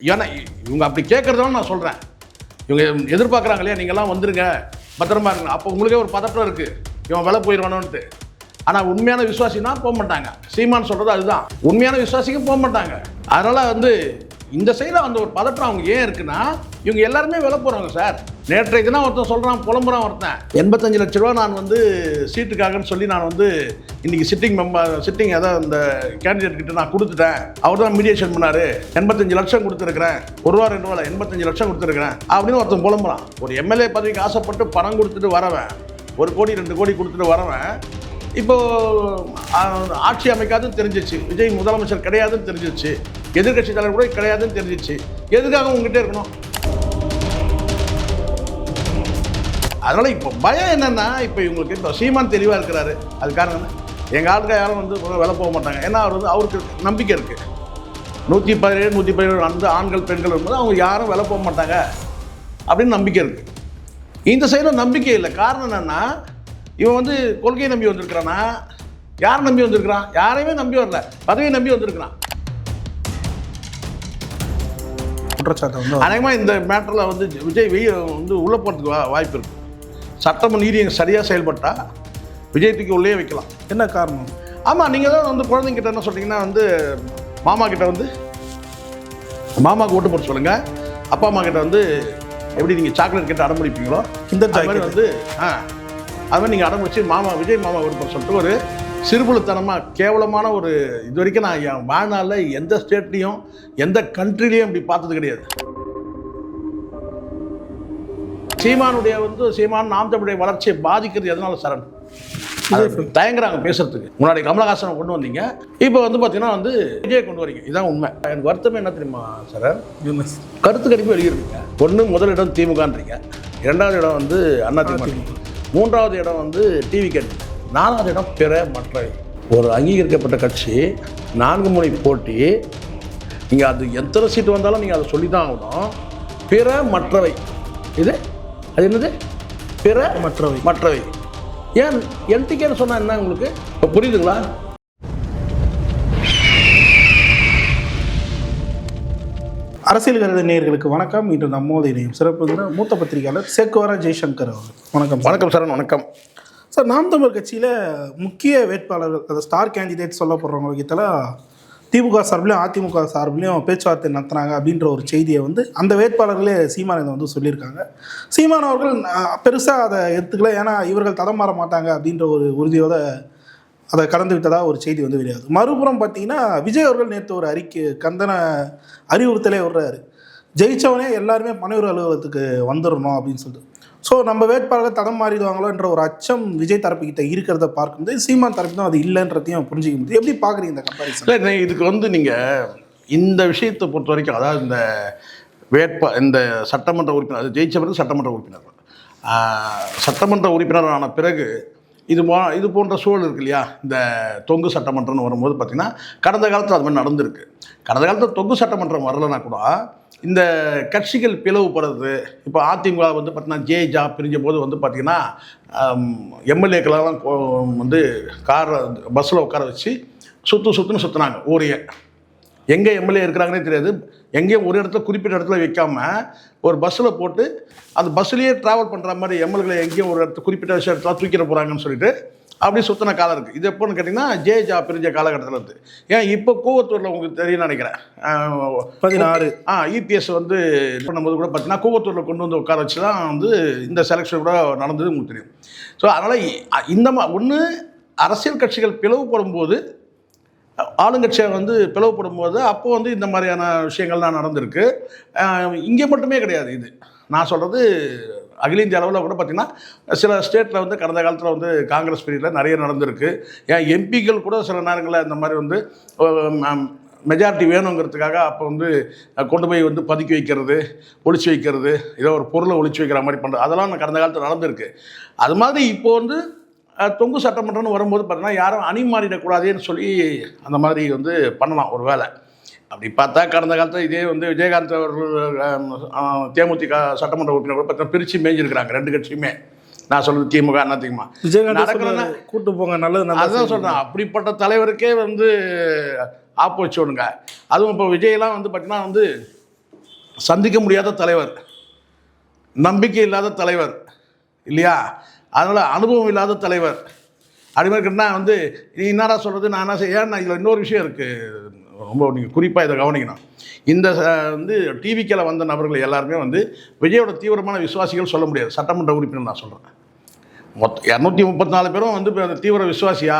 ஏன்னா இவங்க அப்படி கேட்குறதாலும் நான் சொல்கிறேன். இவங்க எதிர்பார்க்குறாங்க இல்லையா, நீங்கள்லாம் வந்துருங்க பத்திரமா இருங்க. அப்போ உங்களுக்கே ஒரு பதட்டம் இருக்குது, இவன் விலை போயிடுவானோன்ட்டு. ஆனால் உண்மையான விசுவாசினா போக மாட்டாங்க. சீமான் சொல்கிறது அதுதான், உண்மையான விசுவாசிக்கும் போக மாட்டாங்க. அதனால் வந்து இந்த சைடில் அந்த ஒரு பதட்டம் அவங்க ஏன் இருக்குன்னா, இவங்க எல்லாருமே விலை போகிறாங்க சார். நேற்றைய தினம் ஒருத்தன் சொல்கிறான், புலம்புறான் ஒருத்தன், 85 லட்ச ரூபா நான் வந்து சீட்டுக்காகன்னு சொல்லி நான் வந்து இன்றைக்கி சிட்டிங் அதாவது அந்த கேண்டிடேட் கிட்ட நான் கொடுத்துட்டேன், அவர் தான் மீடியேஷன் பண்ணார், 85 லட்சம் கொடுத்துருக்குறேன், ஒரு ரூபா 2 ரூபா 85 லட்சம் கொடுத்துருக்குறேன் அப்படின்னு ஒருத்தன் புலம்புறான். ஒரு எம்எல்ஏ பதவிக்கு ஆசைப்பட்டு பணம் கொடுத்துட்டு வரவன், 1 கோடி 2 கோடி கொடுத்துட்டு வரவன், இப்போது ஆட்சி அமைக்காதுன்னு தெரிஞ்சிச்சு, விஜய் முதலமைச்சர் கிடையாதுன்னு தெரிஞ்சிச்சு, எதிர்கட்சி தலைவர் கூட கிடையாதுன்னு தெரிஞ்சிச்சு, எதுக்காக உங்ககிட்ட இருக்கணும்? அதனால் இப்போ பயம் என்னென்னா, இப்போ இவங்களுக்கு இப்போ சீமான் தெளிவாக இருக்கிறாரு. அது காரணம் என்ன, எங்கள் ஆளுங்க யாரும் வந்து விலை போக மாட்டாங்க. ஏன்னா அவர் வந்து அவருக்கு நம்பிக்கை இருக்குது. 117 117 அந்த ஆண்கள் பெண்கள் இருக்கும்போது அவங்க யாரும் விலை போக மாட்டாங்க அப்படின்னு நம்பிக்கை இருக்குது. இந்த சைடில் நம்பிக்கை இல்லை. காரணம் என்னென்னா, இவன் வந்து கொள்கையை நம்பி வந்திருக்கிறானா, யார் நம்பி வந்திருக்கிறான்? யாரையுமே நம்பி வரல, பதவியை நம்பி வந்திருக்கிறான். குற்றச்சாட்டு வந்து அநேகமாக இந்த மேட்டரில் வந்து விஜய் வந்து உள்ளே போகிறதுக்கு வாய்ப்பு இருக்குது. சட்டமும் நீதியும் சரியாக செயல்பட்டால் விஜய் தூக்கி உள்ளே வைக்கலாம். என்ன காரணம்? ஆமாம், நீங்கள் தான் வந்து குழந்தைங்கிட்ட என்ன சொல்கிறீங்கன்னா, வந்து மாமா கிட்ட வந்து மாமாவுக்கு ஓட்டு போட்டு சொல்லுங்கள், அப்பா அம்மா கிட்ட வந்து எப்படி நீங்கள் சாக்லேட் கிட்ட அடம்பிடிப்பீங்களோ இந்த மாதிரி வந்து அது மாதிரி நீங்கள் அடம்பிடிச்சு விஜய் மாமா ஓட்டு போட்டு சொல்லிட்டு ஒரு சிறுபுழுத்தனமாக கேவலமான ஒரு இது வரைக்கும் நான் என் வாழ்நாளில் எந்த ஸ்டேட்லேயும் எந்த கண்ட்ரிலையும் இப்படி பார்த்தது கிடையாது. சீமானுடைய வந்து சீமான் நாம் தமிழுடைய வளர்ச்சியை பாதிக்கிறது எதனால சரண் தயங்குறாங்க பேசுறதுக்கு. முன்னாடி கமலஹாசனை கொண்டு வந்தீங்க, இப்போ வந்து பார்த்தீங்கன்னா வந்து விஜய் கொண்டு வரீங்க. இதுதான் உண்மை. எனக்கு வருத்தமே என்ன தெரியுமா சரண், கருத்து கணிப்பு வெளியிடுறீங்க. ஒன்று முதலிடம் திமுகன்றீங்க, 2வது இடம் வந்து அதிமுக, 3வது இடம் வந்து டிவி கேட்டு, 4வது இடம் பிற மற்றவை. ஒரு அங்கீகரிக்கப்பட்ட கட்சி 4 முனை போட்டி, நீங்கள் அது எத்தனை சீட்டு வந்தாலும் நீங்கள் அதை சொல்லி தான் ஆகணும். பிற மற்றவை, இது அது என்னது? பிற மற்றவை. ஏன் என்டிகேன்னு சொன்னால் என்ன உங்களுக்கு இப்போ புரியுதுங்களா? அரசியல் கருத நேயர்களுக்கு வணக்கம். இன்று நம்மோது இணையும் சிறப்பு மூத்த பத்திரிகையாளர் சேக்குவாரா ஜெய்சங்கர் அவர்கள். வணக்கம். வணக்கம் சார். வணக்கம் சார். நாம் தமிழர் கட்சியில் முக்கிய வேட்பாளர்கள், அந்த ஸ்டார் கேண்டிடேட் சொல்லப்படுறவங்க விதத்தில் திமுக சார்பிலையும் அதிமுக சார்பிலையும் பேச்சுவார்த்தை நடத்துனாங்க அப்படின்ற ஒரு செய்தியை வந்து அந்த வேட்பாளர்களே சீமான் வந்து சொல்லியிருக்காங்க. சீமான் அவர்கள் பெருசாக அதை எடுத்துக்கல, ஏன்னா இவர்கள் தடம் மாற மாட்டாங்க அப்படின்ற ஒரு உறுதியோடு அதை கடந்து விட்டதாக ஒரு செய்தி வந்து வெளியாகுது. மறுபுறம் பார்த்தீங்கன்னா விஜய் அவர்கள் நேற்று ஒரு கந்தன அறிவுறுத்தலே விடுறாரு, ஜெயித்தவனே எல்லாருமே பனையூர் அலுவலகத்துக்கு வந்துடணும் அப்படின்னு சொல்லிட்டு. ஸோ நம்ம வேட்பாளர்கள் தடம் மாறிடுவாங்களோ என்ற ஒரு அச்சம் விஜய் தரப்புக்கிட்ட இருக்கிறத பார்க்கும்போது சீமான் தரப்பு தான் அது இல்லைன்றதையும் புரிஞ்சிக்க முடியுது. எப்படி பார்க்குறீங்க இந்த கம்பேரிசன்? இல்லை, இதுக்கு வந்து நீங்கள் இந்த விஷயத்தை பொறுத்த வரைக்கும், அதாவது இந்த சட்டமன்ற உறுப்பினர், அது ஜெயிச்ச பிறகு சட்டமன்ற உறுப்பினர், சட்டமன்ற உறுப்பினரான பிறகு இது போன்ற சூழல் இருக்கு இல்லையா, இந்த தொங்கு சட்டமன்றம்னு வரும்போது பார்த்திங்கன்னா கடந்த காலத்தில் அது மாதிரி நடந்திருக்கு. கடந்த காலத்தில் தொங்கு சட்டமன்றம் வரலைன்னா கூட இந்த கட்சிகள் பிளவுபடுறது. இப்போ அதிமுக வந்து பார்த்திங்கன்னா ஜேஜா பிரிஞ்ச போது வந்து பார்த்திங்கன்னா எம்எல்ஏக்கெல்லாம் வந்து பஸ்ஸில் உட்கார வச்சு சுற்றுன்னு சுற்றுனாங்க. ஊரையே எங்கே எம்எல்ஏ இருக்கிறாங்கன்னே தெரியாது, எங்கேயும் ஒரு இடத்துல குறிப்பிட்ட இடத்துல வைக்காமல் ஒரு பஸ்ஸில் போட்டு அந்த பஸ்ஸுலேயே ட்ராவல் பண்ணுற மாதிரி எம்எல்ஏ எங்கேயும் ஒரு இடத்துல குறிப்பிட்ட விஷயத்தில் தூக்கிட போகிறாங்கன்னு சொல்லிட்டு அப்படி சுற்றின காலம் இருக்குது. இது எப்போன்னு கேட்டிங்கன்னா ஜேஜா பிரிஞ்ச காலகட்டத்தில் இருக்குது. ஏன் இப்போ கூவத்தூரில் உங்களுக்கு தெரியும்னு நினைக்கிறேன், 16 இபிஎஸ் வந்து பண்ணும்போது கூட பார்த்தீங்கன்னா கூவத்தூரில் கொண்டு வந்து உட்கார வச்சு தான் வந்து இந்த செலெக்ஷன் கூட நடந்தது உங்களுக்கு தெரியும். ஸோ அதனால் இந்த ஒன்று அரசியல் கட்சிகள் பிளவுபடும் போது, ஆளுங்கட்சியை வந்து பிளவுபடும் போது அப்போ வந்து இந்த மாதிரியான விஷயங்கள்லாம் நடந்திருக்கு. இங்கே மட்டுமே கிடையாது. இது நான் சொல்கிறது அகில இந்திய அளவில் கூட பார்த்திங்கன்னா சில ஸ்டேட்டில் வந்து கடந்த காலத்தில் வந்து காங்கிரஸ் பீரியடில் நிறைய நடந்திருக்கு. ஏன் எம்பிக்கள் கூட சில நேரங்களில் இந்த மாதிரி வந்து மெஜாரிட்டி வேணுங்கிறதுக்காக அப்போ வந்து கொண்டு போய் வந்து பதுக்கி வைக்கிறது, ஒழிச்சு வைக்கிறது, ஏதோ ஒரு பொருளை ஒழிச்சு வைக்கிற மாதிரி பண்ணுறது, அதெல்லாம் கடந்த காலத்தில் நடந்திருக்கு. அது மாதிரி இப்போது வந்து தொங்கு சட்டமன்றம்னு வரும்போது பார்த்தீங்கன்னா யாரும் அணி மாறிடக்கூடாதுன்னு சொல்லி அந்த மாதிரி வந்து பண்ணலாம் ஒரு வேலை. அப்படி பார்த்தா கடந்த காலத்தில் இதே வந்து விஜயகாந்த் அவர்கள் தேமுதிக சட்டமன்ற உறுப்பினர் கூட பார்த்தா பிரித்து மேய்ஞ்சிருக்கிறாங்க 2 கட்சியுமே. நான் சொல்கிறது திமுக அதிமுக. விஜயகாந்த் கூட்டு போங்க, நல்லது. அதுதான் சொல்கிறேன், அப்படிப்பட்ட தலைவருக்கே வந்து ஆப்பு வச்சு விடுங்க. அதுவும் இப்போ விஜயெல்லாம் வந்து பார்த்தீங்கன்னா வந்து சந்திக்க முடியாத தலைவர், நம்பிக்கை இல்லாத தலைவர் இல்லையா, அதனால் அனுபவம் இல்லாத தலைவர். அது மாதிரி கேட்டால் வந்து நீ என்னடா சொல்கிறது, நான் என்ன செய்ய, ஏன்னா இதில் இன்னொரு விஷயம் இருக்குது, ரொம்ப நீங்கள் குறிப்பாக இதை கவனிக்கணும். இந்த வந்து டிவிக்கில் வந்த நபர்கள் எல்லாருமே வந்து விஜயோட தீவிரமான விசுவாசிகள் சொல்ல முடியாது. சட்டமன்ற உறுப்பினர் நான் சொல்கிறேன், மொத்தம் 234 பேரும் வந்து இப்போ தீவிர விசுவாசியா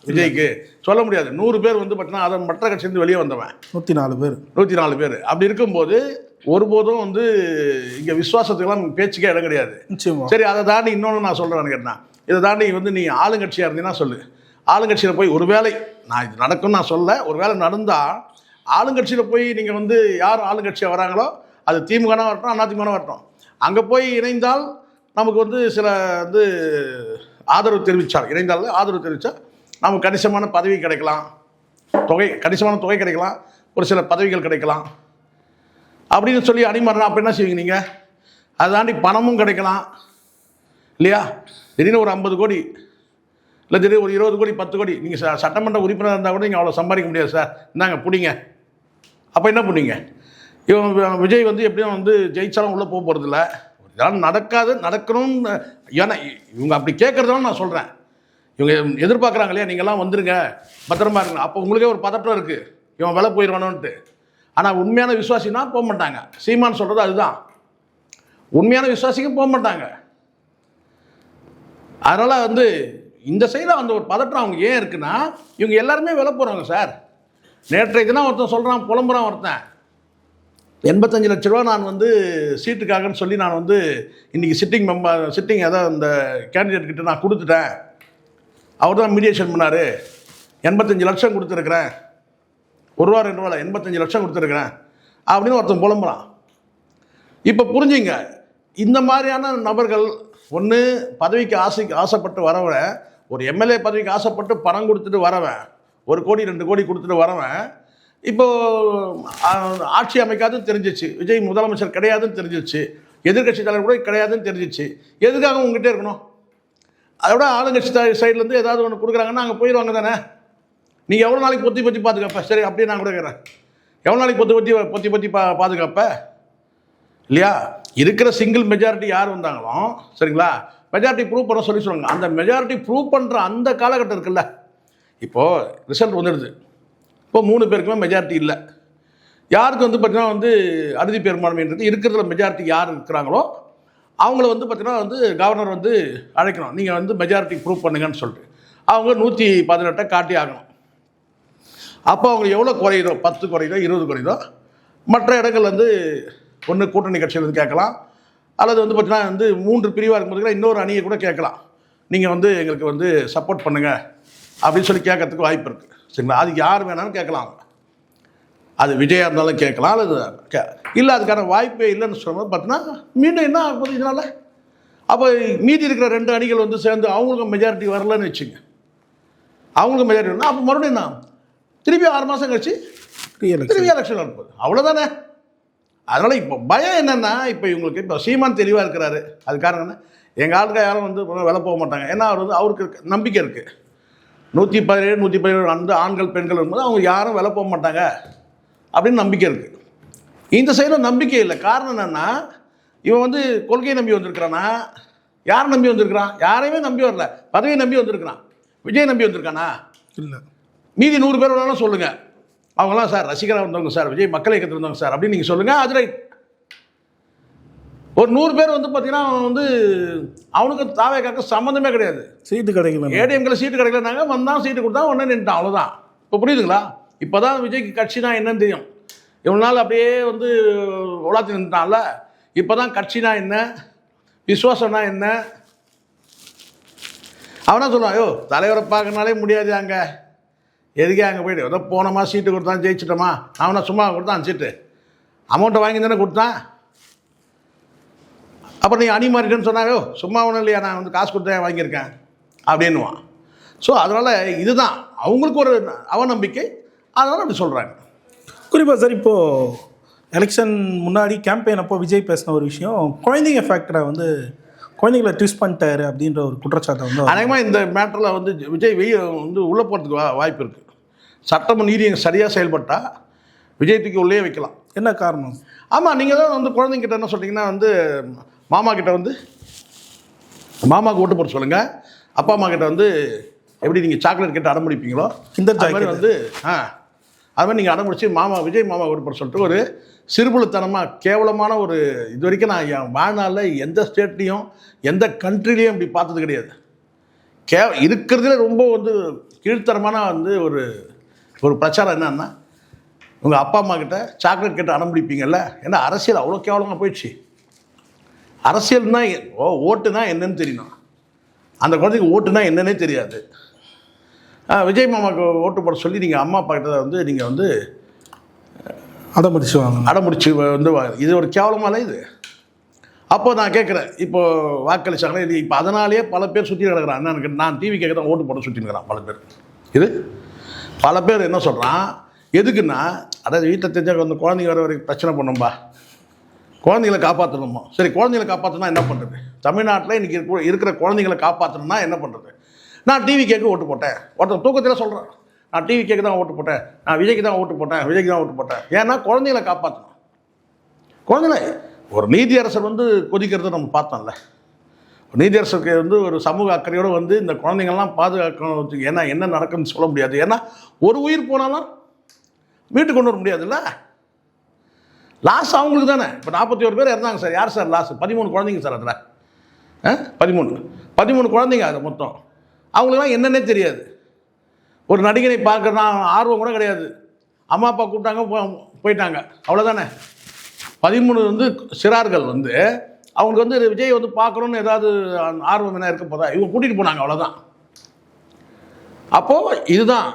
விஜய்க்கு சொல்ல முடியாது. 100 பேர் வந்து பார்த்தீங்கன்னா அதை மற்ற கட்சியிலேருந்து வெளியே வந்தவன் 104 பேர். அப்படி இருக்கும்போது ஒருபோதும் வந்து இங்கே விசுவாசத்துக்கெல்லாம் பேச்சுக்கே இடம் கிடையாது. சரி, அதை தாண்டி இன்னொன்று நான் சொல்கிறேன்னு கேட்டேன், இதை தாண்டி வந்து நீ ஆளுங்கட்சியாக இருந்தீங்கன்னா சொல்லு, ஆளுங்கட்சியில் போய் ஒரு வேளை, நான் இது நடக்கும்னு நான் சொல்ல, ஒரு வேளை நடந்தால் ஆளுங்கட்சியில் போய் நீங்கள் வந்து யார் ஆளுங்கட்சியாக வராங்களோ அது திமுகனா வரட்டும் அதிமுக வரட்டும், அங்கே போய் இணைந்தால் நமக்கு வந்து சில வந்து ஆதரவு தெரிவித்தார், இணைந்தால் ஆதரவு தெரிவித்தால் நமக்கு கணிசமான பதவி கிடைக்கலாம், கணிசமான தொகை கிடைக்கலாம், ஒரு சில பதவிகள் கிடைக்கலாம் அப்படின்னு சொல்லி அணிமாறா. அப்போ என்ன செய்வீங்க நீங்கள்? அதை தாண்டி பணமும் கிடைக்கலாம் இல்லையா? திடீர்னு ஒரு 50 கோடி இல்லை திடீர்னு ஒரு 20 கோடி 10 கோடி, நீங்கள் சட்டமன்ற உறுப்பினர் இருந்தால் கூட நீங்கள் அவ்வளோ சம்பாதிக்க முடியாது சார், இந்தாங்க பிடிங்க. அப்போ என்ன பண்ணீங்க? இவன் விஜய் வந்து எப்படியும் வந்து ஜெயிச்சாலும் உள்ளே போக போகிறதில்ல, இதெல்லாம் நடக்காது, நடக்கணும்னு. ஏன்னா இவங்க அப்படி கேட்குறதாலும் நான் சொல்கிறேன், இவங்க எதிர்பார்க்குறாங்க இல்லையா, நீங்கள்லாம் வந்துருங்க பத்திரமா இருங்க. அப்போ உங்களுக்கே ஒரு பதட்டம் இருக்குது, இவன் விலை போயிடுவானோன்ட்டு. ஆனால் உண்மையான விசுவாசினா போக மாட்டாங்க. சீமான் சொல்கிறது அதுதான், உண்மையான விசுவாசிக்கும் போக மாட்டாங்க. அதனால் வந்து இந்த சைடில் அந்த ஒரு பதற்றம் அவங்க ஏன் இருக்குன்னா, இவங்க எல்லாருமே விலை போகிறாங்க சார். நேற்றைய தினம் ஒருத்தன் சொல்கிறான், புலம்புறான் ஒருத்தன், 85 லட்ச ரூபா நான் வந்து சீட்டுக்காகன்னு சொல்லி நான் வந்து இன்றைக்கி சிட்டிங் அதாவது அந்த கேண்டிடேட் கிட்ட நான் கொடுத்துட்டேன், அவர் தான் மீடியேஷன் பண்ணார், 85 லட்சம் கொடுத்துருக்குறேன், 1 ரூபா 2 ரூபாவில் 85 லட்சம் கொடுத்துருக்குறேன் அப்படின்னு ஒருத்தன் புலம்புறான். இப்போ புரிஞ்சுங்க, இந்த மாதிரியான நபர்கள் ஒன்று பதவிக்கு ஆசைப்பட்டு வரவன், ஒரு எம்எல்ஏ பதவிக்கு ஆசைப்பட்டு பணம் கொடுத்துட்டு வரவன், 1 கோடி 2 கோடி கொடுத்துட்டு வரவன், இப்போது ஆட்சி அமைக்காதுன்னு தெரிஞ்சிச்சு, விஜய் முதலமைச்சர் கிடையாதுன்னு தெரிஞ்சிச்சு, எதிர்கட்சி தலைவர் கூட கிடையாதுன்னு தெரிஞ்சிச்சு, எதுக்காக உங்ககிட்டே இருக்கணும்? அதை விட ஆளுங்கட்சி சைட்லேருந்து ஏதாவது ஒன்று கொடுக்குறாங்கன்னா அங்கே போயிடுவாங்க தானே. நீங்கள் எவ்வளோ நாளைக்கு பொத்தி பாதுகாப்ப? சரி, அப்படியே நான் கொடுக்குறேன், எவ்வளோ நாளைக்கு பொத்தி பாதுகாப்ப இல்லையா? இருக்கிற சிங்கிள் மெஜாரிட்டி யார் வந்தாங்களோ சரிங்களா, மெஜாரிட்டி ப்ரூவ் பண்ண சொல்லுவாங்க. அந்த மெஜாரிட்டி ப்ரூவ் பண்ணுற அந்த காலகட்டம் இருக்குல்ல, இப்போது ரிசல்ட் வந்துடுது, இப்போ 3 பேருக்குமே மெஜாரிட்டி இல்லை. யாருக்கு வந்து பார்த்திங்கன்னா வந்து அறுதி பெரும்பான்மைன்றது இருக்கிறதுல மெஜாரிட்டி யார் இருக்கிறாங்களோ அவங்கள வந்து பார்த்திங்கன்னா வந்து கவர்னர் வந்து அழைக்கணும், நீங்கள் வந்து மெஜாரிட்டி ப்ரூவ் பண்ணுங்கன்னு சொல்லிட்டு அவங்க 118 காட்டி ஆகணும். அப்போ அவங்க எவ்வளோ குறையுதோ, 10 குறையுதோ 20 குறையுதோ, மற்ற இடங்கள் வந்து ஒன்று கூட்டணி கட்சியில் வந்து கேட்கலாம், அல்லது வந்து பார்த்தீங்கன்னா வந்து 3 பிரிவாக இருக்கும்போது இன்னொரு அணியை கூட கேட்கலாம், நீங்கள் வந்து எங்களுக்கு வந்து சப்போர்ட் பண்ணுங்கள் அப்படின்னு சொல்லி கேட்கறதுக்கு வாய்ப்பு இருக்குது சரிங்களா. அதுக்கு யார் வேணாலும் கேட்கலாம், அது விஜயாக இருந்தாலும் கேட்கலாம், அல்லது இல்லை அதுக்கான வாய்ப்பே இல்லைன்னு சொல்லும்போது பார்த்தீங்கன்னா மீண்டும் என்ன ஆகும்போது இதனால் அப்போ மீதி இருக்கிற 2 அணிகள் வந்து சேர்ந்து அவங்களுக்கு மெஜாரிட்டி வரலன்னு வச்சுங்க, அவங்களுக்கு மெஜாரிட்டி வரணும், அப்போ மறுபடியும் என்ன திருப்பி 6 மாதம் கழிச்சு திருப்பி எலெக்ஷன் வரும்போது அவ்வளோதானே. அதனால் இப்போ பயம் என்னென்னா, இப்போ இவங்களுக்கு இப்போ சீமான் தெளிவாக இருக்கிறாரு, அது காரணம் என்ன, எங்கள் ஆளுங்க யாரும் வந்து விலை போக மாட்டாங்க, ஏன்னா அவர் வந்து அவருக்கு நம்பிக்கை இருக்குது, 117 அந்த ஆண்கள் பெண்கள் இருக்கும்போது அவங்க யாரும் விலை போக மாட்டாங்க அப்படின்னு நம்பிக்கை இருக்குது. இந்த சைடில் நம்பிக்கை இல்லை. காரணம் என்னென்னா, இவன் வந்து கொள்கையை நம்பி வந்திருக்கிறானா, யாரை நம்பி வந்திருக்கிறான்? யாரையுமே நம்பி வரல, பதவியை நம்பி வந்திருக்கிறான். விஜய் நம்பி வந்திருக்கானா? இல்லை. மீதி 100 பேர் வேணாலும் சொல்லுங்கள், அவங்களாம் சார் ரசிகராக வந்தவங்க சார், விஜய் மக்கள் இயக்கத்தில் இருந்தவங்க சார் அப்படின்னு நீங்கள் சொல்லுங்கள், அது ரைட். ஒரு 100 பேர் வந்து பார்த்தீங்கன்னா வந்து அவனுக்கு தாவேக்காக்க சம்மந்தமே கிடையாது, சீட்டு கிடைக்கல, ஏடிஎம்கில் சீட்டு கிடைக்கலனாங்க, வந்தான் சீட்டு கொடுத்தா உடனே நின்ட்டான், அவ்வளோதான். இப்போ புரியுதுங்களா? இப்போ தான் விஜய்க்கு கட்சினா என்னன்னு தெரியும். இவ்வளோ நாள் அப்படியே வந்து உலாத்தி நின்ட்டான்ல, இப்போ தான் கட்சினா என்ன, விசுவாசம்னா என்ன. அவனா சொல்லுவான், ஐயோ தலைவரை பார்க்கனாலே முடியாது, அங்கே எதுக்கே அங்கே போய்ட்டு ஏதோ போனோமா சீட்டு கொடுத்தான் ஜெயிச்சிட்டோமா, அவனை சும்மா கொடுத்தான் சீட்டு, அமௌண்ட்டை வாங்கி தானே கொடுத்தான். அப்புறம் நீ அணி மாறிட்டேன்னு சொன்னாயோ, சும்மா ஒன்றும் இல்லையா, நான் வந்து காசு கொடுத்தேன் வாங்கியிருக்கேன் அப்படின்னுவான். ஸோ அதனால் இதுதான் அவங்களுக்கு ஒரு அவநம்பிக்கை, அதனால் அப்படி சொல்கிறாங்க. குறிப்பாக சார், இப்போது எலெக்ஷன் முன்னாடி கேம்பெயின் அப்போ விஜய் பேசின ஒரு விஷயம், குழந்தைங்க ஃபேக்டரை வந்து குழந்தைங்களை ட்விஸ்ட் பண்ணிட்டாரு அப்படின்ற ஒரு குற்றச்சாட்டை வந்து அநேகமாக இந்த மேட்டரில் வந்து விஜய் வந்து உள்ளே போகிறதுக்கு வாய்ப்பு இருக்குது. சட்டம் நீதி சரியாக செயல்பட்டால் விஜயத்துக்கு உள்ளே வைக்கலாம். என்ன காரணம்? ஆமாம், நீங்கள் தான் வந்து குழந்தைங்கிட்ட என்ன சொல்கிறீங்கன்னா வந்து மாமா கிட்ட வந்து மாமாவுக்கு ஓட்டு போட சொல்லுங்கள், அப்பா அம்மா கிட்ட வந்து எப்படி நீங்கள் சாக்லேட் கேட்டு அடம்பிடிப்பீங்களோ இந்த மாதிரி வந்து அது மாதிரி நீங்கள் அடம்பிடிச்சி விஜய் மாமா ஓட்டு போட சொல்லிட்டு ஒரு சிறுபுழுத்தனமாக கேவலமான ஒரு இது வரைக்கும் நான் என் வாழ்நாளில் எந்த ஸ்டேட்லேயும் எந்த கண்ட்ரிலையும் இப்படி பார்த்தது கிடையாது. இருக்கிறதுல ரொம்ப வந்து கீழ்த்தரமான வந்து ஒரு பிரச்சாரம் என்னன்னா, உங்கள் அப்பா அம்மா கிட்ட சாக்லேட் கேட்டு அடம்பிடிப்பீங்கல்ல. ஏன்னா அரசியல் அவ்வளோ கேவலமாக போயிடுச்சு. அரசியல்னா ஓட்டுனா என்னன்னு தெரியணும், அந்த குழந்தைக்கு ஓட்டுனா என்னன்னே தெரியாது. விஜய் மாமாவுக்கு ஓட்டு போட சொல்லி நீங்கள் அம்மா அப்பா கிட்ட வந்து நீங்கள் வந்து அடம்பிடிச்சு வந்து இது ஒரு கேவலமால இது. அப்போ நான் கேட்குறேன், இப்போது வாக்களிச்சாங்கன்னா இது இப்போ அதனாலேயே பல பேர் சுற்றி கிடக்குறான். எனக்கு நான் டிவி கேட்க தான் ஓட்டு போட சுற்றினுக்கிறான் பல பேர். இது பல பேர் என்ன சொல்கிறான், எதுக்குன்னா அதாவது வீட்டில் தெரிஞ்சால் வந்து குழந்தைங்க வர வரைக்கும் பிரச்சனை பண்ணும்பா, குழந்தைங்களை காப்பாற்றணுமா. சரி, குழந்தைங்களை காப்பாற்றணும்னா என்ன பண்ணுறது? தமிழ்நாட்டில் இன்றைக்கி இருக்கிற குழந்தைங்களை காப்பாற்றணும்னா என்ன பண்ணுறது? நான் டிவி கேட்க ஓட்டு போட்டேன். ஒருத்தர் தூக்கத்தில் சொல்கிறேன், நான் டிவி கேட்க தான் ஓட்டு போட்டேன், நான் விஜய்க்கு தான் ஓட்டு போட்டேன். ஏன்னா குழந்தைங்களை காப்பாற்றணும். குழந்தைகளை ஒரு நீதியரசர் வந்து கொதிக்கிறத நம்ம பார்த்தோம்ல. நீதியரசருக்கு வந்து ஒரு சமூக அக்கறையோடு வந்து இந்த குழந்தைங்கள்லாம் பாதுகாக்கணும். ஏன்னா என்ன நடக்குன்னு சொல்ல முடியாது. ஏன்னா ஒரு உயிர் போனாலும் வீட்டுக்கு கொண்டு வர முடியாதுல்ல. லாஸ் அவங்களுக்கு தானே. இப்போ 41 பேர் இறந்தாங்க சார். யார் சார் லாஸ்? 13 குழந்தைங்க சார். அதில் 13 குழந்தைங்க. அது மொத்தம் அவங்களுக்குலாம் என்னன்னே தெரியாது. ஒரு நடிகனை பார்க்கறதுனா ஆர்வம் கூட கிடையாது. அம்மா அப்பா கூப்பிட்டாங்க, போயிட்டாங்க, அவ்வளோதானே. 13 வந்து சிறார்கள் வந்து அவங்களுக்கு வந்து விஜய் வந்து பார்க்கணுன்னு ஏதாவது ஆர்வம் என்ன இருக்க போதா? இவங்க கூட்டிகிட்டு போனாங்க, அவ்வளோதான். அப்போது இதுதான்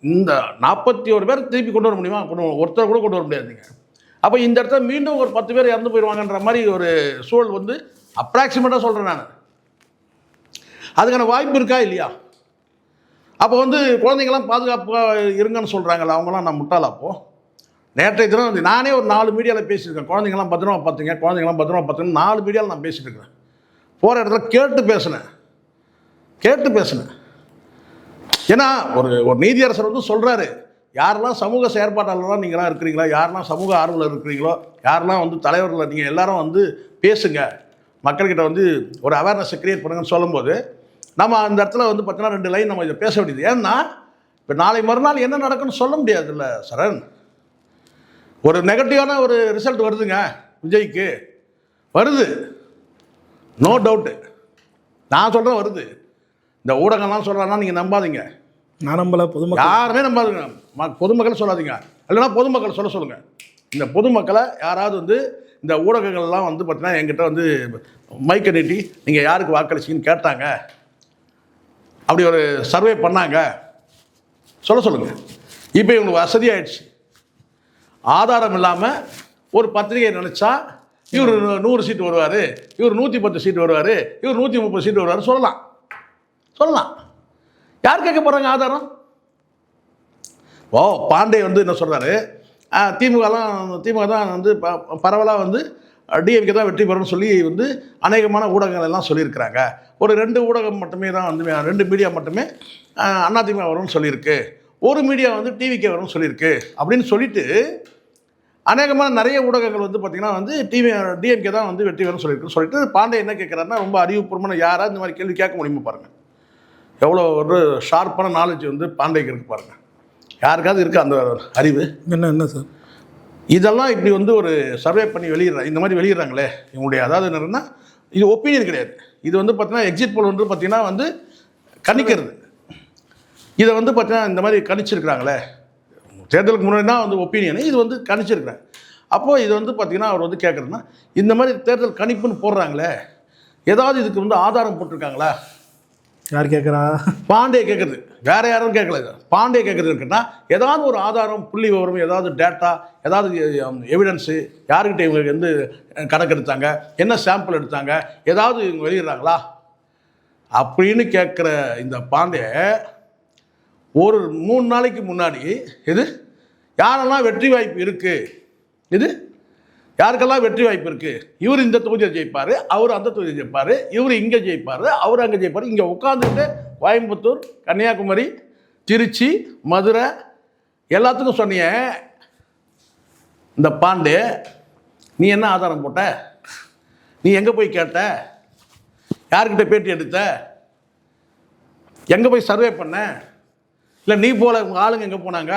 இந்த 41 பேர் திருப்பி கொண்டு வர முடியுமா? ஒருத்தர் கூட கொண்டு வர முடியாதுங்க. அப்போ இந்த இடத்துல மீண்டும் ஒரு 10 பேர் இறந்து போயிடுவாங்கன்ற மாதிரி ஒரு சூழல் வந்து அப்ராக்சிமேட்டாக சொல்கிறேன் நான். அதுக்கான வாய்ப்பு இருக்கா இல்லையா? அப்போ வந்து குழந்தைங்களாம் பாதுகாப்பாக இருங்கன்னு சொல்கிறாங்களா, அவங்களாம் நான் முட்டாளா? அப்போது நேற்றைய தினம் வந்து நானே ஒரு 4 மீடியாவில் பேசியிருக்கேன். குழந்தைங்களாம் பத்திரமா பார்த்துங்க, குழந்தைங்களாம் பத்திரமா பார்த்துங்க 4 மீடியாவில் நான் பேசிகிட்டு இருக்கிறேன். போகிற இடத்துல கேட்டு பேசினேன். ஏன்னா ஒரு நீதியரசர் வந்து சொல்கிறாரு, யாரெல்லாம் சமூக செயற்பாட்டாளர்களாக நீங்களாம் இருக்கிறீங்களா, யாரெல்லாம் சமூக ஆர்வலர் இருக்கிறீங்களோ, யாரெல்லாம் வந்து தலைவர்கள் நீங்கள் எல்லாரும் வந்து பேசுங்க, மக்கள்கிட்ட வந்து ஒரு அவேர்னஸை க்ரியேட் பண்ணுங்கன்னு சொல்லும்போது நம்ம அந்த இடத்துல வந்து பார்த்தீங்கன்னா 2 லைன் நம்ம இதை பேச வேண்டியது. ஏன்னா இப்போ நாளை மறுநாள் என்ன நடக்குன்னு சொல்ல முடியாதுல்ல சரண். ஒரு நெகட்டிவான ஒரு ரிசல்ட் வருதுங்க, விஜய்க்கு வருது, நோ டவுட்டு. நான் சொல்கிறேன் வருது. இந்த ஊடகம்லாம் சொல்கிறாங்கன்னா நீங்கள் நம்பாதீங்க. நான் நம்பல, பொதுமக்கள் யாருமே நம்பாதுங்க. பொதுமக்கள் சொல்லாதீங்க, இல்லைன்னா பொதுமக்கள் சொல்லுங்கள். இந்த பொதுமக்களை யாராவது வந்து இந்த ஊடகங்கள்லாம் வந்து பார்த்தீங்கன்னா என்கிட்ட வந்து மைக்கை நீட்டி நீங்கள் யாருக்கு வாக்களிச்சிங்கன்னு கேட்டாங்க, அப்படி ஒரு சர்வே பண்ணாங்க, சொல்லுங்கள். இப்போ இவங்களுக்கு வசதி ஆயிடுச்சு. ஆதாரம் இல்லாமல் ஒரு பத்திரிகை நினச்சா இவர் 100 சீட்டு வருவார், இவர் 110 சீட்டு வருவார், இவர் 130 சீட்டு வருவார் சொல்லலாம். யார் கேட்க போகிறாங்க ஆதாரம்? பாண்டே வந்து என்ன சொல்கிறாரு, திமுக தான் வந்து பரவலாக வந்து டிஎம்கே தான் வெற்றி பெறும்னு சொல்லி வந்து அநேகமான ஊடகங்கள் எல்லாம் சொல்லியிருக்கிறாங்க. ஒரு 2 ஊடகம் மட்டுமே தான் வந்து 2 மீடியா மட்டுமே அதிமுக வரும்னு சொல்லியிருக்கு, ஒரு மீடியா வந்து டிவிக்கே வரும்னு சொல்லியிருக்கு அப்படின்னு சொல்லிட்டு அநேகமான நிறைய ஊடகங்கள் வந்து பார்த்திங்கன்னா வந்து டிஎம்கே தான் வந்து வெற்றி பெறும்னு சொல்லிட்டு பாண்டே என்ன கேட்குறாருன்னா, ரொம்ப அறிவுபூர்வமான யாராவது இந்த மாதிரி கேள்வி கேட்க முடியுமா பாருங்கள். எவ்வளோ ஒரு ஷார்ப்பான நாலேஜ் வந்து பாண்டேக்கு இருக்குது பாருங்கள். யாருக்காவது இருக்குது அந்த அறிவு? என்ன சார் இதெல்லாம் இப்படி வந்து ஒரு சர்வே பண்ணி இந்த மாதிரி வெளியிடுறாங்களே இவங்களுடைய, அதாவது என்னன்னா இது ஒப்பீனியன் கிடையாது. இது வந்து பார்த்தீங்கன்னா எக்ஸிட் போல் வந்து பார்த்திங்கன்னா வந்து கணிக்கிறது. இதை வந்து பார்த்தீங்கன்னா இந்த மாதிரி கணிச்சிருக்கிறாங்களே, தேர்தலுக்கு முன்னாடி தான் வந்து ஒப்பீனியனு, இது வந்து கணிச்சிருக்கிறேன். அப்போது இது வந்து பார்த்திங்கன்னா அவர் வந்து கேட்குறதுன்னா, இந்த மாதிரி தேர்தல் கணிப்புன்னு போடுறாங்களே, ஏதாவது இதுக்கு வந்து ஆதாரம் போட்டிருக்காங்களா? யார் கேட்குறா? பாண்டே கேட்குறது, வேறு யாரும் கேட்கல. பாண்டே கேட்குறது இருக்குன்னா ஏதாவது ஒரு ஆதாரம், புள்ளி விவரம், ஏதாவது டேட்டா, ஏதாவது எவிடன்ஸு, யாருக்கிட்ட இவங்களுக்கு வந்து கணக்கு எடுத்தாங்க, என்ன சாம்பிள் எடுத்தாங்க, ஏதாவது இவங்க வெளியிடுறாங்களா அப்படின்னு கேட்குற இந்த பாண்டே ஒரு 3 நாளைக்கு முன்னாடி யாரெல்லாம் வெற்றி வாய்ப்பு இருக்குது, யாருக்கெல்லாம் வெற்றி வாய்ப்பு இருக்குது, இவர் இந்த தொகுதியை ஜெயிப்பார், அவர் அந்த தொகுதியை ஜெயிப்பார், இவர் இங்கே ஜெயிப்பார், அவர் அங்கே ஜெயிப்பார், இங்கே உட்காந்துட்டு கோயம்புத்தூர், கன்னியாகுமரி, திருச்சி, மதுரை எல்லாத்துக்கும் சொன்னீங்க. இந்த பாண்டே நீ என்ன ஆதாரம் போட்ட, நீ எங்கே போய் கேட்ட, யார்கிட்ட பேட்டி எடுத்த, எங்கே போய் சர்வே பண்ண, இல்லை நீ போல உங்கள் ஆளுங்க எங்கே போனாங்க,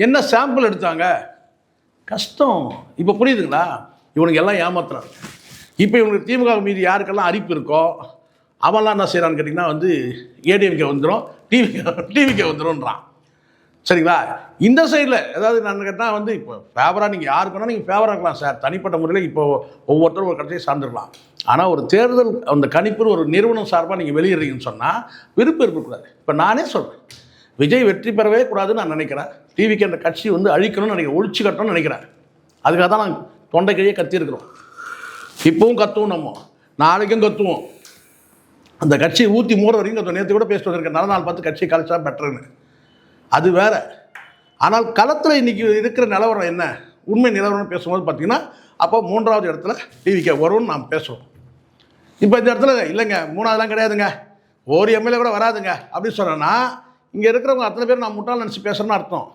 என்ன சாம்பிள் எடுத்தாங்க, கஷ்டம். இப்போ புரியுதுங்களா? இவனுக்கு எல்லாம் ஏமாத்துறாங்க. இப்போ இவனுக்கு திமுக மீது யாருக்கெல்லாம் அரிப்பு இருக்கோ அவன்லாம் என்ன செய்கிறான்னு கேட்டிங்கன்னா வந்து ஏடிஎம்கே வந்துடும், டிவிக்கே வந்துடும்ன்றான். சரிங்களா? இந்த சைடில் ஏதாவது நான் கேட்டால் வந்து இப்போ ஃபேவராக நீங்கள் யாருக்கு வேணால் நீங்கள் ஃபேவராக இருக்கலாம் சார், தனிப்பட்ட முறையில் இப்போ ஒவ்வொருத்தரும் ஒரு கட்சியை சார்ந்துருக்கலாம். ஆனால் ஒரு தேர்தல் அந்த கணிப்பு ஒரு நிறுவனம் சார்பாக நீங்கள் வெளியிடுறீங்கன்னு சொன்னால் விருப்பம் இருக்கக்கூடாது. இப்போ நானே சொல்கிறேன், விஜய் வெற்றி பெறவே கூடாதுன்னு நான் நினைக்கிறேன். டிவிக்கு அந்த கட்சி வந்து அழிக்கணும்னு நினைக்கிறேன், ஒழிச்சு கட்டணும்னு நினைக்கிறேன். அதுக்காக தான் நாங்கள் தொண்டைக்கையே கத்தியிருக்கிறோம். இப்போவும் கத்துவோம், நம்ம நாளைக்கும் கத்துவோம். அந்த கட்சியை ஊற்றி மூற வரைக்கும் கத்துவோம். நேற்று கூட பேசிட்டு வந்திருக்கேன், நல்ல நாள் பார்த்து கட்சியை கழிச்சா பெட்டர்னு. அது வேற. ஆனால் களத்தில் இன்றைக்கி இருக்கிற நிலவரம் என்ன, உண்மை நிலவரம்னு பேசும்போது பார்த்தீங்கன்னா அப்போ 3வது இடத்துல டிவிக்கே வரும்னு நாம் பேசுகிறோம். இப்போ இந்த இடத்துல இல்லைங்க 3வதுலாம் கிடையாதுங்க, ஒரு எம்எல்ஏ கூட வராதுங்க அப்படின்னு சொன்னேன்னா இங்கே இருக்கிறவங்க அத்தனை பேர் நான் முட்டாள் நினச்சி பேசுகிறேன்னு அர்த்தம்.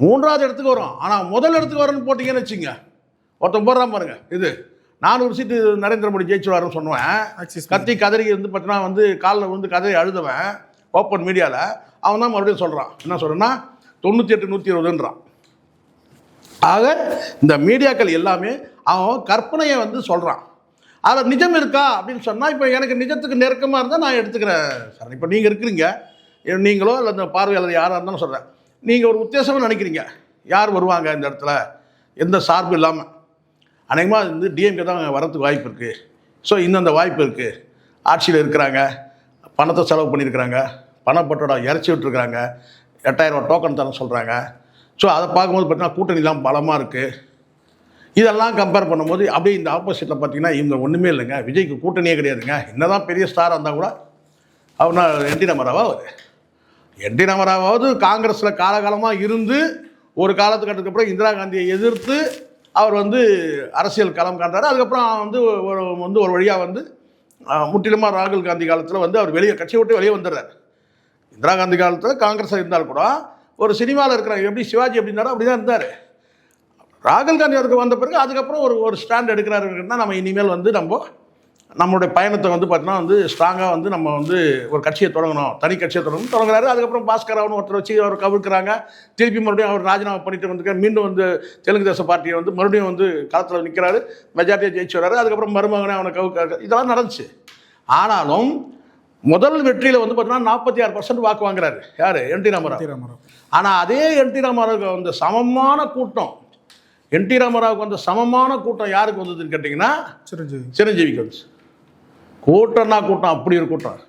3வது இடத்துக்கு வரும். ஆனால் முதல் இடத்துக்கு வரும்னு போட்டிங்கன்னு வச்சுங்க, ஒருத்தன் போடுறான் பாருங்க, இது 400 சீட்டு நரேந்திர மோடி ஜெயிச்சுவாருன்னு சொன்னவன், கத்தி கதறி வந்து பார்த்தீங்கன்னா வந்து காலில் வந்து கதறி அழுதவன் ஓப்பன் மீடியாவில், அவன் தான் மறுபடியும் சொல்கிறான். என்ன சொல்கிறேன்னா 98 120ன்றான். ஆக இந்த மீடியாக்கள் எல்லாமே அவன் கற்பனையை வந்து சொல்கிறான். அதில் நிஜம் இருக்கா அப்படின்னு சொன்னால் இப்போ எனக்கு நிஜத்துக்கு நெருக்கமாக இருந்தால் நான் எடுத்துக்கிறேன் சார். இப்போ நீங்கள் இருக்கிறீங்க, நீங்களோ இல்லை இந்த பார்வையாளர் யாராக இருந்தாலும் சொல்கிறேன், நீங்கள் ஒரு உத்தேசமாக நினைக்கிறீங்க யார் வருவாங்க இந்த இடத்துல, எந்த சார்பு இல்லாமல் அநேகமாக வந்து டிஎம்கே தான் வரத்துக்கு வாய்ப்பு இருக்குது. ஸோ இந்த வாய்ப்பு இருக்குது, ஆட்சியில் இருக்கிறாங்க, பணத்தை செலவு பண்ணியிருக்கிறாங்க, பணப்பட்டோட இறச்சி விட்டுருக்குறாங்க, 8000 ரூபா டோக்கன் தரேன்னு சொல்கிறாங்க. ஸோ அதை பார்க்கும்போது பார்த்தீங்கன்னா கூட்டணிலாம் பலமாக இருக்குது. இதெல்லாம் கம்பேர் பண்ணும்போது அப்படியே இந்த ஆப்போசிட்டில் பார்த்தீங்கன்னா இவங்க ஒன்றுமே இல்லைங்க, விஜய்க்கு கூட்டணியே கிடையாதுங்க. என்ன தான் பெரிய ஸ்டாராக இருந்தால் கூட அவனா என்டி ராமராவாவது காங்கிரஸில் காலகாலமாக இருந்து ஒரு காலத்துக்கு அப்புறம் இந்திரா காந்தியை எதிர்த்து அவர் வந்து அரசியல் களம் காண்றாரு. அதுக்கப்புறம் வந்து ஒரு வழியாக வந்து முற்றிலுமாக ராகுல் காந்தி காலத்தில் வந்து அவர் கட்சியை விட்டு வெளியே வந்துடுறார். இந்திரா காந்தி காலத்தில் காங்கிரஸில் இருந்தால் கூட ஒரு சினிமாவில் இருக்கிறாங்க, எப்படி சிவாஜி எப்படி இருந்தாரோ அப்படி தான் இருந்தார். ராகுல் காந்தி அதுக்கு வந்த பிறகு அதுக்கப்புறம் ஒரு ஸ்டாண்ட் எடுக்கிறாருன்னா நம்ம இனிமேல் வந்து நம்மளுடைய பயணத்தை வந்து பார்த்தீங்கன்னா வந்து ஸ்ட்ராங்காக வந்து நம்ம வந்து ஒரு கட்சியை தொடங்கணும், தனி கட்சியை தொடங்குறாரு. அதுக்கப்புறம் பாஸ்கராவ்னு ஒருத்தர் வச்சு அவர் கவிழ்க்கிறாங்க. திருப்பி மறுபடியும் அவர் ராஜினாமா பண்ணிட்டு வந்துருக்காரு. மீண்டும் வந்து தெலுங்கு தேச பார்ட்டியை வந்து மறுபடியும் வந்து களத்தில் நிற்கிறாரு, மெஜாரிட்டியை ஜெயிச்சு வர்றாரு. அதுக்கப்புறம் மருமகனே அவனை கவுக்காரு. இதெல்லாம் நடந்துச்சு. ஆனாலும் முதல் வெற்றியில் வந்து பார்த்தீங்கன்னா 46% வாக்கு வாங்குறாரு யார், என்டி ராமராவ். ஆனால் அதே என்டி ராமராவுக்கு வந்து சமமான கூட்டம், என்டி ராமராவுக்கு வந்து சமமான கூட்டம் யாருக்கு வந்ததுன்னு கேட்டிங்கன்னா சிரஞ்சீவிக்கு வந்துச்சு. கூட்டம்னா கூட்டம், அப்படி ஒரு கூட்டம்.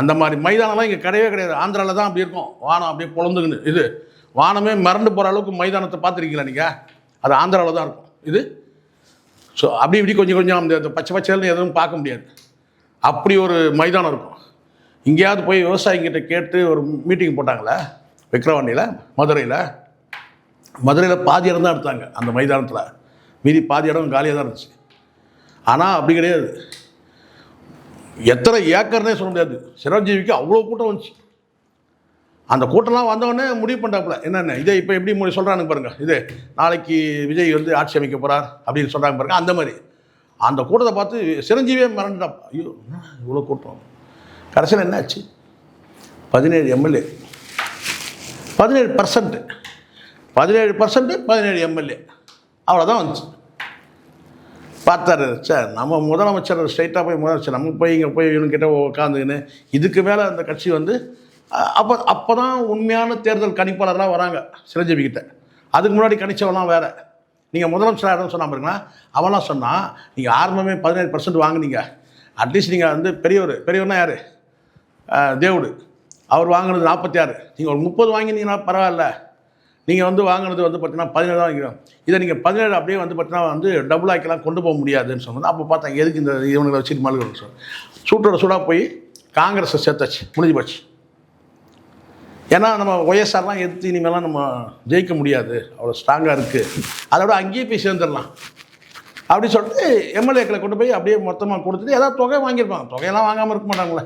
அந்த மாதிரி மைதானம்லாம் இங்கே கிடையவே கிடையாது. ஆந்திராவில் தான் அப்படி இருக்கும், வானம் அப்படியே பொழந்துக்குன்னு, இது வானமே மறந்து போகிற அளவுக்கு மைதானத்தை பார்த்துருக்கீங்களா நீங்கள்? அது ஆந்திராவில் தான் இருக்கும் இது. ஸோ அப்படி இப்படி கொஞ்சம் அந்த பச்சை பச்சைன்னு எதுவும் பார்க்க முடியாது, அப்படி ஒரு மைதானம் இருக்கும். இங்கேயாவது போய் விவசாயிங்கிட்ட கேட்டு ஒரு மீட்டிங் போட்டாங்களே விக்ரவாண்டியில், மதுரையில் பாதி இடம் தான் எடுத்தாங்க அந்த மைதானத்தில், மீதி பாதி இடம் காலியாக தான் இருந்துச்சு. ஆனால் அப்படி கிடையாது, எத்தனை ஏக்கர்னே சொல்ல முடியாது. சிரஞ்சீவிக்கு அவ்வளோ கூட்டம் வந்துச்சு. அந்த கூட்டம்லாம் வந்தவொடனே முடிவு பண்ணுறாப்புல என்னென்ன இதை இப்போ எப்படி சொல்கிறானுங்க பாருங்கள், இது நாளைக்கு விஜய் வந்து ஆட்சி அமைக்க போகிறார் அப்படின்னு சொல்கிறாங்க பாருங்கள். அந்த மாதிரி அந்த கூட்டத்தை பார்த்து சிரஞ்சீவியே மறந்துட்டா, ஐயோ இவ்வளோ கூட்டம். கடைசியில் என்ன ஆச்சு, 17 எம்எல்ஏ, 17% 17 எம்எல்ஏ அவ்வளோதான் வந்துச்சு. பார்த்தாரு சார், நம்ம முதலமைச்சர் ஸ்ட்ரைட்டாக போய் முதலமைச்சர் நம்ம போய் இங்கே போய் இவனுக்கிட்ட உட்காந்துக்கின்னு இதுக்கு மேலே அந்த கட்சி வந்து அப்போ தான் உண்மையான தேர்தல் கணிப்பாளர்லாம் வராங்க சிரஞ்சீவிக்கிட்ட. அதுக்கு முன்னாடி கணிச்சவெல்லாம் வேறு. நீங்கள் முதலமைச்சராக இடம் சொன்னால் பாருங்களா, அவெல்லாம் சொன்னால் நீங்கள் ஆரம்பமே 17% வாங்கினீங்க, அட்லீஸ்ட் நீங்கள் வந்து பெரியவர்னா யார், தேவுடு, அவர் வாங்கினது 46, நீங்கள் ஒரு 30 வாங்கினீங்கன்னா பரவாயில்ல, நீங்கள் வந்து வாங்கினது வந்து பார்த்தீங்கன்னா 17 தான் வாங்கிக்கிறோம், இதை நீங்கள் 17 அப்படியே வந்து பார்த்தீங்கன்னா வந்து டபுள் ஆக்கிலாம் கொண்டு போக முடியாதுன்னு சொன்னது. அப்போ பார்த்தாங்க எதுக்கு இந்த இவங்களை வச்சுட்டு மல்லுகள் சூட்டோட சூடாக போய் காங்கிரஸை சேர்த்தாச்சு, முடிஞ்சு போச்சு. ஏன்னா நம்ம ஒய்எஸ்ஆர்லாம் எடுத்து இனிமேலாம் நம்ம ஜெயிக்க முடியாது, அவ்வளோ ஸ்ட்ராங்காக இருக்குது, அதோட அங்கேயே போய் சேர்ந்துடலாம் அப்படி சொல்லிட்டு எம்எல்ஏக்களை கொண்டு போய் அப்படியே மொத்தமாக கொடுத்துட்டு ஏதாவது தொகை வாங்கியிருப்பாங்க. தொகையெல்லாம் வாங்காமல் இருக்க மாட்டாங்களே,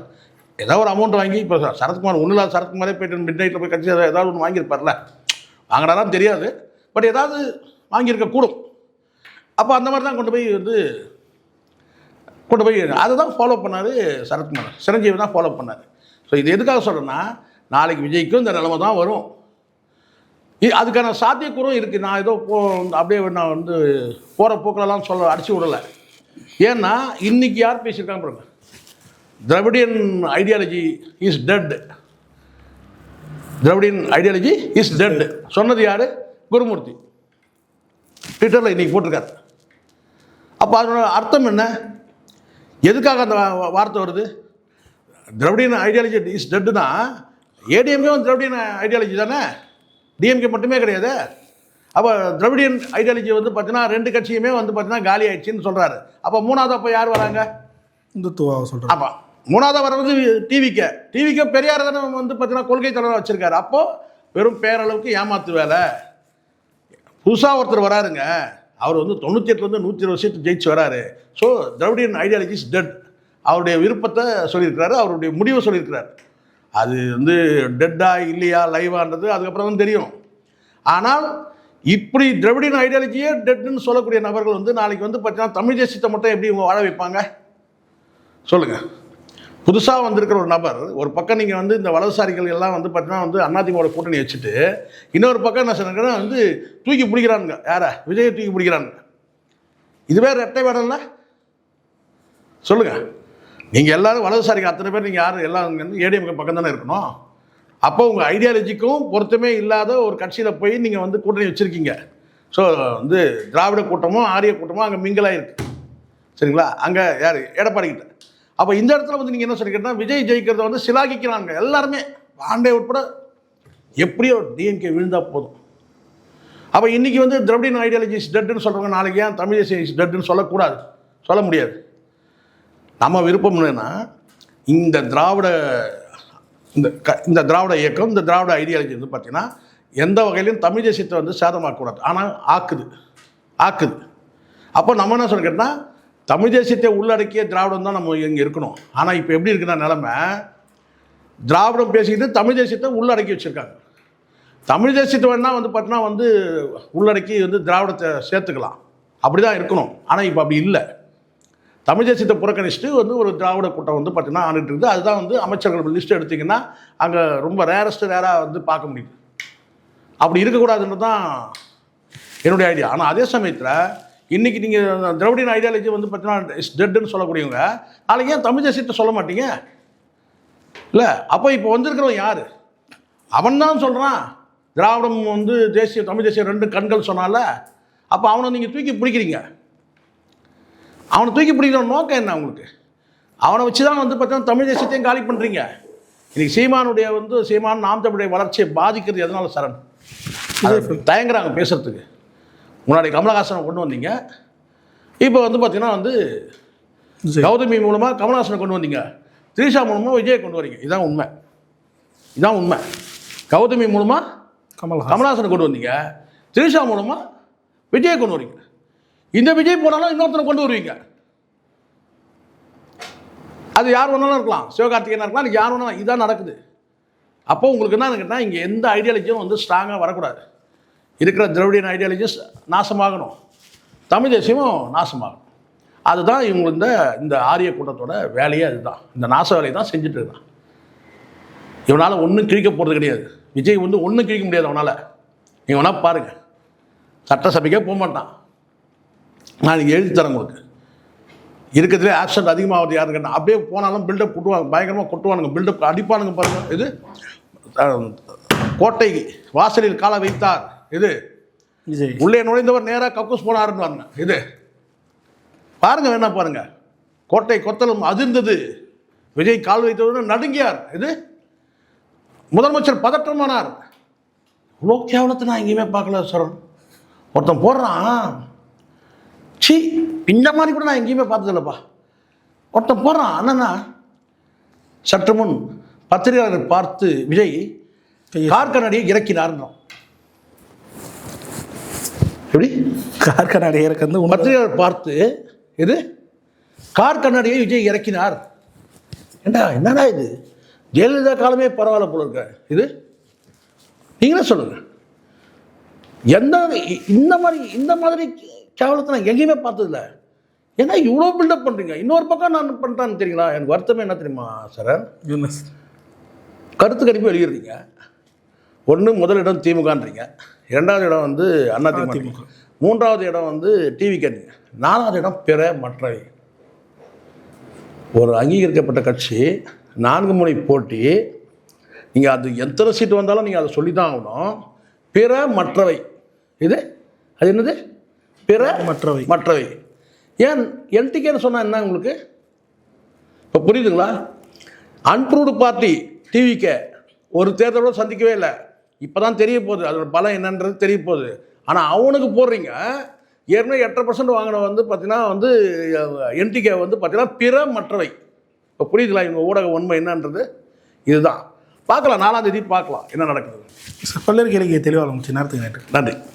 ஏதாவது ஒரு அமௌண்ட் வாங்கி. இப்போ சரத்குமார் ஒன்றும் இல்லாத சரத்குமாரே போய்ட்டு மிட் நைட்டில் போய் கட்சி ஏதாவது ஒன்று வாங்கியிருப்பார்ல, வாங்கினாலும் தெரியாது, பட் ஏதாவது வாங்கியிருக்க கூடும். அப்போ அந்த மாதிரி தான் கொண்டு போய் அதை தான் ஃபாலோ பண்ணார் சரத்குமார், சிரஞ்சீவி தான் ஃபாலோ பண்ணார். ஸோ இது எதுக்காக சொல்கிறேன்னா, நாளைக்கு விஜய்க்கும் இந்த நிலைமை தான் வரும். அதுக்கான சாத்தியக்கூறும் இருக்குது. நான் ஏதோ அப்படியே நான் வந்து போகிற போக்கிலலாம் அடிச்சு விடலை. ஏன்னா இன்றைக்கி யார் பேசியிருக்காங்க பாருங்க, Dravidian ideology is dead, Dravidian ideology is dead சொன்னது யார்? குருமூர்த்தி ட்விட்டரில் இன்றைக்கி போட்டிருக்காரு. அப்போ அதனோட அர்த்தம் என்ன? எதுக்காக அந்த வார்த்தை வருது? திராவிடியன் ஐடியாலஜி இஸ் டெட்டுனா ஏடிஎம்கே திராவிடியன் ஐடியாலஜி தானே, டிஎம்கே மட்டுமே கிடையாது. அப்போ திராவிடியன் ஐடியாலஜி வந்து பார்த்தீங்கன்னா 2 கட்சியுமே வந்து பார்த்தீங்கன்னா காலி ஆயிடுச்சின்னு சொல்கிறாரு. அப்போ மூணாவது அப்போ யார் வராங்க? இந்துத்துவா சொல்கிறேன். அப்போ மூணாவது வர்றது டிவிக்கே பெரியார் தானே வந்து பார்த்தீங்கன்னா கொள்கை தலைவராக வச்சுருக்காரு. அப்போது வெறும் பேரளவுக்கு ஏமாத்து வேலை. புதுசாக ஒருத்தர் வராருங்க, அவர் வந்து 98 120 சீட்டு ஜெயிச்சு வராரு. So Dravidian ideology is dead, அவருடைய விருப்பத்தை சொல்லியிருக்கிறாரு, அவருடைய முடிவை சொல்லியிருக்கிறார். அது வந்து டெட்டா இல்லையா லைவான்றது அதுக்கப்புறம் தான் தெரியும். ஆனால் இப்படி திராவிடியன் ஐடியாலஜியே டெட்னு சொல்லக்கூடிய நபர்கள் வந்து நாளைக்கு வந்து பார்த்தீங்கன்னா தமிழ் தேசியத்தை மட்டும் எப்படி இவங்க வாழ வைப்பாங்க சொல்லுங்கள்? புதுசாக வந்திருக்கிற ஒரு நபர், ஒரு பக்கம் நீங்கள் வந்து இந்த வலதுசாரிகள் எல்லாம் வந்து பார்த்தீங்கன்னா வந்து அதிமுக கூட்டணி வச்சுட்டு, இன்னொரு பக்கம் என்ன சொன்னாங்கன்னா வந்து தூக்கி பிடிக்கிறானுங்க. யாரை? விஜயை தூக்கி பிடிக்கிறானுங்க. இதுவே ரெட்டை வேடம்ல சொல்லுங்கள். நீங்கள் எல்லோரும் வலதுசாரிகள் அத்தனை பேர் நீங்கள் யாரும் எல்லாம் ஏடிஎம்கே பக்கம் தானே இருக்கணும். அப்போ உங்கள் ஐடியாலஜிக்கும் பொருத்தமே இல்லாத ஒரு கட்சியில் போய் நீங்கள் வந்து கூட்டணி வச்சுருக்கீங்க. ஸோ வந்து திராவிட கூட்டமும் ஆரிய கூட்டமும் அங்கே மிங்கலாக இருக்குது. சரிங்களா? அங்கே யார்? எடப்பாடி கிட்ட. அப்போ இந்த இடத்துல வந்து நீங்கள் என்ன சொல்லிக்கிட்டா, விஜய் ஜெயிக்கிறத வந்து சிலாகிக்கிறாங்க எல்லாருமே, ஆண்டே உட்பட. எப்படியோ டிஎம்கே விழுந்தால் போதும். அப்போ இன்றைக்கி வந்து திராவிடியன் ஐடியாலஜி இஸ் டெட்னு சொல்கிறவங்க நாளைக்கு ஏன் தமிழ் தேசியம் இஸ் டெட்னு சொல்லக்கூடாது? சொல்ல முடியாது. நம்ம விருப்பம் என்னன்னா, இந்த திராவிட இயக்கம், இந்த திராவிட ஐடியாலஜி வந்து பார்த்திங்கன்னா எந்த வகையிலையும் தமிழ் தேசியத்தை வந்து சேதமாக்கக்கூடாது. ஆனால் ஆக்குது. அப்போ நம்ம என்ன சொல்லிக்கிட்டோம்னா, தமிழ் தேசியத்தை உள்ளடக்கிய திராவிடம் தான் நம்ம இங்கே இருக்கணும். ஆனால் இப்போ எப்படி இருக்குன்னா நிலைமை, திராவிடம் பேசிக்கிட்டு தமிழ் தேசியத்தை உள்ளடக்கி வச்சுருக்காங்க. தமிழ் தேசியத்தை வேணால் வந்து பார்த்தீங்கன்னா வந்து உள்ளடக்கி வந்து திராவிடத்தை சேர்த்துக்கலாம், அப்படி தான் இருக்கணும். ஆனால் இப்போ அப்படி இல்லை. தமிழ் தேசியத்தை புறக்கணிச்சுட்டு வந்து ஒரு திராவிட கூட்டம் வந்து பார்த்தீங்கன்னா ஆண்டுட்டு இருக்குது. அதுதான் வந்து அமைச்சர்கள் லிஸ்ட் எடுத்திங்கன்னா அங்கே ரொம்ப ரேராக வந்து பார்க்க முடியுது. அப்படி இருக்கக்கூடாதுன்னு தான் என்னுடைய ஐடியா. ஆனால் அதே சமயத்தில் இன்றைக்கி நீங்கள் திராவிடியன் ஐடியாலஜி வந்து பார்த்தீங்கன்னா இஸ் டெட்னு சொல்லக்கூடியவங்க நாளைக்கு ஏன் தமிழ் தேசியத்தை சொல்ல மாட்டீங்க? இல்லை, அப்போ இப்போ வந்திருக்கிறவன் யார்? அவன் தான் சொல்கிறான் திராவிடம் வந்து தமிழ் தேசியம் 2 கண்கள் சொன்னால. அப்போ அவனை நீங்கள் தூக்கி பிடிக்கிறீங்க. அவனை தூக்கி பிடிக்கிற நோக்கம் என்ன உங்களுக்கு? அவனை வச்சு தான் வந்து பார்த்தீங்கன்னா தமிழ் தேசியத்தையும் காலி பண்ணுறீங்க. இன்றைக்கி சீமான் நாம் தமிழுடைய வளர்ச்சியை பாதிக்கிறது எதனால சரண் தயங்குறாங்க பேசுகிறதுக்கு. முன்னாடி கமலஹாசனை கொண்டு வந்தீங்க, இப்போ வந்து பார்த்தீங்கன்னா வந்து கௌதமி மூலமாக கமலஹாசனை கொண்டு வந்தீங்க, திரிஷா மூலமாக விஜயை கொண்டு வரீங்க. இதுதான் உண்மை. கௌதமி மூலமாக கமலஹாசனை கொண்டு வந்தீங்க, திரிஷா மூலமாக விஜயை கொண்டு வரீங்க. இந்த விஜய் போனாலும் இன்னொருத்தனை கொண்டு வருவீங்க. அது யார் வேணாலும் இருக்கலாம், சிவகார்த்திகேயனாக இருக்கலாம், யார் வேணாலும். இதுதான் நடக்குது. அப்போ உங்களுக்கு என்ன கேட்டால் இங்கே எந்த ஐடியாலஜியும் வந்து ஸ்ட்ராங்காக வரக்கூடாது. இருக்கிற திராவிடியன் ஐடியாலஜிஸ் நாசமாகணும், தமிழ் தேசியமும் நாசமாகணும். அதுதான் இவங்க இந்த ஆரிய கூட்டத்தோட வேலையே. அதுதான் இந்த நாச வேலையை தான் செஞ்சுட்டு இருக்கான். இவனால் ஒன்றும் கிழிக்க போகிறது கிடையாது. விஜய் வந்து ஒன்றும் கிழிக்க முடியாது அவனால். நீங்கள் வேணால் பாருங்கள், சட்டசபைக்கே போக மாட்டான். நான் இங்கே எழுதி தரேன் உங்களுக்கு. இருக்கிறதுலே ஆக்சிடென்ட் அதிகமாகுது யாருன்னு கேட்டால், அப்படியே போனாலும் பில்டப் கொட்டுவாங்க, பயங்கரமாக கொட்டுவானுங்க, பில்டப் அடிப்பானுங்க. பாருங்கள், இது கோட்டை வாசலில் காலை வைத்தார், இது உள்ளே நுழைந்தவர் நேராக கக்கூஸ் போனாருன்னு வாங்க. இது பாருங்கள், வேணா பாருங்கள். கோட்டை கொத்தலும் அதிர்ந்தது, விஜய் கால் வைத்தவர் நடுங்கியார். இது முதலமைச்சர் பதற்றமானார். இவ்வளோ கேவலத்தை நான் எங்கேயுமே பார்க்கல சார். ஒருத்தன் போடுறான், இந்த மாதிரி கூட நான் எங்கேயுமே பார்த்ததில்லப்பா. ஒருத்தன் போடுறான், என்னன்னா சற்று முன் பத்திரிகையாளர் பார்த்து விஜய் கார் கண்ணாடியை இறக்கினார்ன்றோம். எப்படி கார் கண்ணாடி இறக்கிறது? பத்திரிகையாளர் பார்த்து இது கார் கண்ணாடியை விஜய் இறக்கினார். என்னடா இது? ஜெயலலிதா காலமே பரவாயில்ல போல இருக்க. இது நீங்களே சொல்லுங்க. இந்த மாதிரி கேவலத்தை நான் எங்கேயுமே பார்த்ததில்ல. ஏன்னா இவ்வளோ பில்டப் பண்ணுறீங்க. இன்னொரு பக்கம் நான் பண்ணுறான்னு தெரியுங்களா, எனக்கு வருத்தமே என்ன தெரியுமா சார், கருத்து கணிப்பு வெளியிடுறீங்க. ஒன்று முதலிடம் திமுகன்றீங்க, 2வது இடம் வந்து அதிமுக, 3வது இடம் வந்து டிவிகேன்றீங்க, 4வது இடம் பிற மற்றவை. ஒரு அங்கீகரிக்கப்பட்ட கட்சி 4 முனை போட்டி, நீங்கள் அது எத்தனை சீட்டு வந்தாலும் நீங்கள் அதை சொல்லி தான் ஆகணும். பிற மற்றவை, இது அது என்னது, பிற மற்றவை. ஏன் எல்டிகேன்னு சொன்னால் என்ன உங்களுக்கு இப்போ புரியுதுங்களா? அன்ப்ரூவ்டு பார்ட்டி டிவிகே ஒரு தேர்தலோட சந்திக்கவே இல்லை. இப்போ தான் தெரிய போகுது அதோட பலம் என்னன்றது தெரிய போகுது. ஆனால் அவனுக்கு போடுறீங்க. ஏற்கனவே 8% வாங்கின வந்து பார்த்தீங்கன்னா வந்து என்டிகே வந்து பார்த்தீங்கன்னா பிற மற்றவை. இப்போ புரியுதுங்களா இவங்க ஊடக உண்மை என்னன்றது? இதுதான் பார்க்கலாம், 4ஆம் தேதி பார்க்கலாம் என்ன நடக்குது. பல்லர் கேள்விக்கு தெளிவாக நேரத்துக்கு நன்றி.